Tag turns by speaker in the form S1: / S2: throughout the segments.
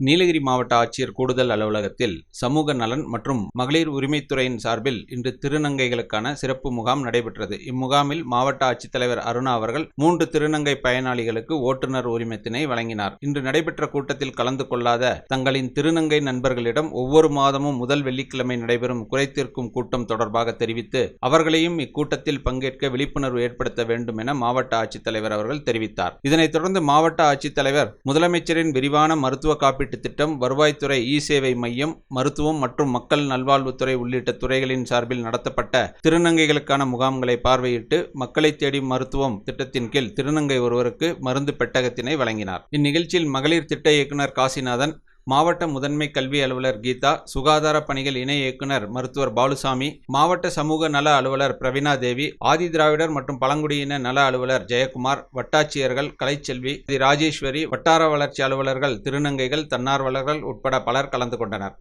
S1: நீலகிரி மாவட்ட ஆட்சியர் கூடுதல் அலுவலகத்தில் சமூக நலன் மற்றும் மகளிர் உரிமைத்துறையின் சார்பில் இன்று திருநங்கைகளுக்கான சிறப்பு முகாம் நடைபெற்றது. இம்முகாமில் மாவட்ட ஆட்சித்தலைவர் அருணா அவர்கள் 3 திருநங்கை பயனாளிகளுக்கு ஓட்டுநர் உரிமத்தினை வழங்கினார். இன்று நடைபெற்ற கூட்டத்தில் கலந்து கொள்ளாத தங்களின் திருநங்கை நண்பர்களிடம் ஒவ்வொரு மாதமும் முதல் வெள்ளிக்கிழமை நடைபெறும் குறைதீர்க்கும் கூட்டம் தொடர்பாக தெரிவித்து அவர்களையும் இக்கூட்டத்தில் பங்கேற்க விழிப்புணர்வு ஏற்படுத்த வேண்டும் என மாவட்ட ஆட்சித்தலைவர் அவர்கள் தெரிவித்தார். இதனைத் தொடர்ந்து மாவட்ட ஆட்சித்தலைவர் முதலமைச்சரின் விரிவான மருத்துவ காப்பீட்டு திட்டம், வருவாய்த்துறை இ-சேவை மையம், மருத்துவம் மற்றும் மக்கள் நல்வாழ்வுத்துறை உள்ளிட்ட துறைகளின் சார்பில் நடத்தப்பட்ட திருநங்கைகளுக்கான முகாம்களை பார்வையிட்டு மக்களை தேடி மருத்துவம் திட்டத்தின் கீழ் திருநங்கை ஒருவருக்கு மருந்து பெட்டகத்தினை வழங்கினார். இந்நிகழ்ச்சியில் மகளிர் திட்ட இயக்குநர் காசிநாதன், மாவட்ட முதன்மை கல்வி அலுவலர் கீதா, சுகாதார பணிகள் இணை இயக்குநர் மருத்துவர் பாலுசாமி, மாவட்ட சமூக நல அலுவலர் பிரவீனா தேவி, ஆதி திராவிடர் மற்றும் பழங்குடியின நல அலுவலர் ஜெயக்குமார், வட்டாட்சியர்கள் கலைச்செல்வி, ராஜேஸ்வரி, வட்டார வளர்ச்சி அலுவலர்கள், திருநங்கைகள், தன்னார்வலர்கள் உட்பட பலர் கலந்து கொண்டனர்.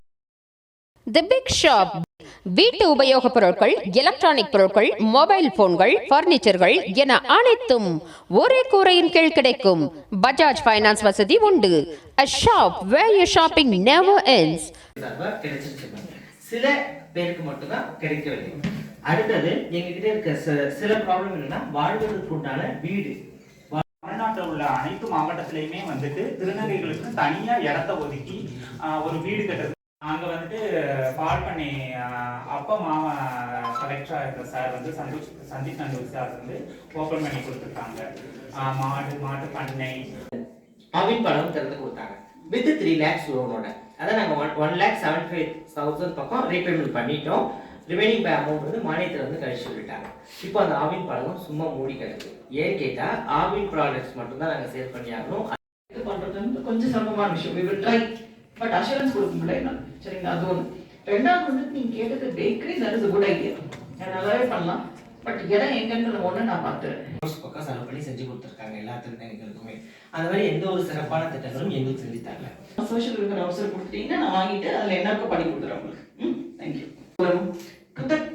S2: தி பிக் ஷாப் வீட்டு உபயோகப் பொருட்கள், எலக்ட்ரானிக் பொருட்கள், மொபைல் போன்கள், பர்னிச்சர்கள் என அனைத்தும் ஒரே கூரையின் கீழ் கிடைக்கும். பஜாஜ் ஃபைனான்ஸ் வசதி உண்டு. A shop where your shopping never ends.
S3: சில பேருக்கு மட்டும் தான் கிடைக்கவில்லை. அடுத்தது எங்ககிட்ட இருக்க சில ப்ராப்ளம் என்னன்னா வாழ்வதற்கு உண்டான வீடு.
S4: தமிழ்நாட்டில் உள்ள அனைத்து மாவட்டத்திலையுமே திருநங்கைகளுக்கு தனியா இடத்த ஒதுக்கி ஒரு வீடு கட்டுறது. அங்கே கால் பண்ணி அப்பா மாமா கலெக்டராக இருக்கிற sir Sandeep Nanduri sir open பண்ணி கொடுத்துருக்காங்க. மாட்டு பண்ணை
S3: ஆவின் பழம் திறந்து கொடுத்தாங்க வித் 3 lakhs லோனோட. அதை நாங்கள் 1,75,000 பக்கம் ரீபேமெண்ட் பண்ணிட்டோம். ரிமைனிங் அமௌண்ட் மானியத்தில் கழிச்சு விட்டாங்க. இப்போ அந்த ஆவின் பழகம் சும்மா மூடி கிடக்கு. ஏன்னு கேட்டால் ஆவின் ப்ராடக்ட்ஸ் மட்டும்தான் நாங்கள் சேல் பண்ணி ஆகணும்.
S5: இது பண்ணுறது கொஞ்சம் சிரமமான விஷயம். we will try. But assurance கொடுக்க முடியல. சரிங்களா, அது ஒன்று. ரெண்டாவது நீங்கள் கேட்டது bakery, that is a good idea. நல்லாவே பண்ணலாம். பட் இடம் எங்கன்றது ஒன்று நான் பார்த்துறேன்.
S3: பக்கம் செலவு பண்ணி செஞ்சு கொடுத்துருக்காங்க எல்லா திருநங்கைகளுக்குமே. அந்த மாதிரி எந்த ஒரு சிறப்பான திட்டங்களும் எங்களுக்கு செஞ்சு தரல.
S5: சோஷியல் இருக்கிற அவசரம் கொடுத்துட்டீங்கன்னா நான் வாங்கிட்டு அதில் என்ன பண்ணி கொடுத்துறேன் உங்களுக்கு. தேங்க்யூ.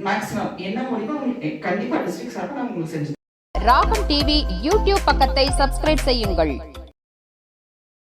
S5: மேக்ஸிமம் என்ன முடியுமோ உங்களுக்கு கண்டிப்பாக டிஸ்ட்ரிக்ட் சார்பாக நான் உங்களுக்கு செஞ்சு.
S2: ராகம் டிவி யூடியூப் பக்கத்தை சப்ஸ்கிரைப் செய்யுங்கள்.